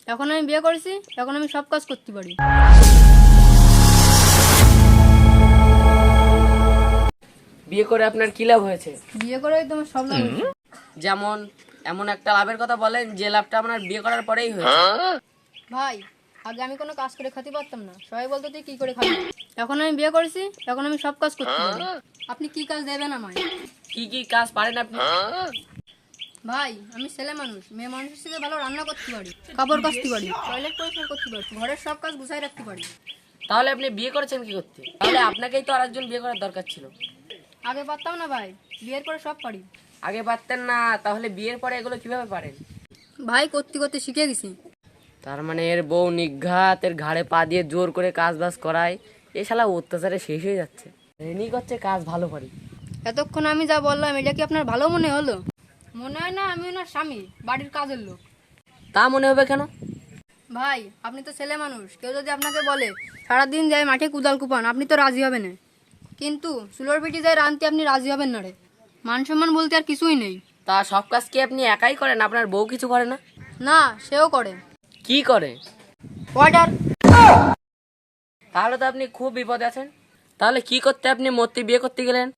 এখন আমি বিয়ে করেছি, এখন আমি সব কাজ করতে পারি। বিয়ে করে আপনার কি লাভ হয়েছে? বিয়ে করেই তোমার সব লাভ হয়েছে। যেমন এমন একটা লাভের কথা বলেন যে লাভটা আপনার বিয়ে করার পরেই হয়েছে। ভাই, আগে আমি কোনো কাজ করে খেতে পারতাম না, সবাই বলতো তুই কি করে খাবি। এখন আমি বিয়ে করেছি, এখন আমি সব কাজ করতে পারি। আপনি কি কাজ দেবেন আমায়? কি কি কাজ পারেন আপনি? ভাই, আমি ছেলে মানুষ, মেয়ে মানুষের সাথে ভালো রান্না করতে পারি, কাপড় কাচতে পারি, টয়লেট পরিষ্কার করতে পারি, ঘরের সব কাজ গুছাই রাখতে পারি। তাহলে আপনি বিয়ে করেছেন কি করতে? তাহলে আপনাকেই তো আরেকজন বিয়ে করার দরকার ছিল। আগে পারতাম না ভাই, বিয়ের পরে সব পারি। আগে পারতেন না, তাহলে বিয়ের পরে এগুলো কিভাবে পারেন? ভাই, করতে করতে শিখে গেছি। তার মানে এর বউ নিঘাত এর ঘাড়ে পা দিয়ে জোর করে কাজ বাজ করায়, এ শালা অত্যাচারে শেষ হয়ে যাচ্ছে। রেনি করছে কাজ ভালো পারি। এতক্ষণ আমি যা বললাম এটা কি আপনার ভালো মনে হলো? মনে হয় না আমি ওনার স্বামী, বাড়ির কাজের লোক। তা মনে হবে কেন? ভাই, আপনি তো ছেলে মানুষ, কেউ যদি আপনাকে বলে সারাদিন যায় মাঠে কুদাল কুপান, আপনি তো রাজি হবেন না। কিন্তু চুলোর পিঠে যায় রানতে আপনি রাজি হবেন না রে। মান সম্মান বলতে আর কিছুই নেই। তা সব কাজ কি আপনি একাই করেন? আপনার বউ কিছু করে না? না, সেও করে। কি করে? অর্ডার। তাহলে তো আপনি খুব বিপদে আছেন। তাহলে কি করতে আপনি মূর্তি বিয়ে করতে গেলেন?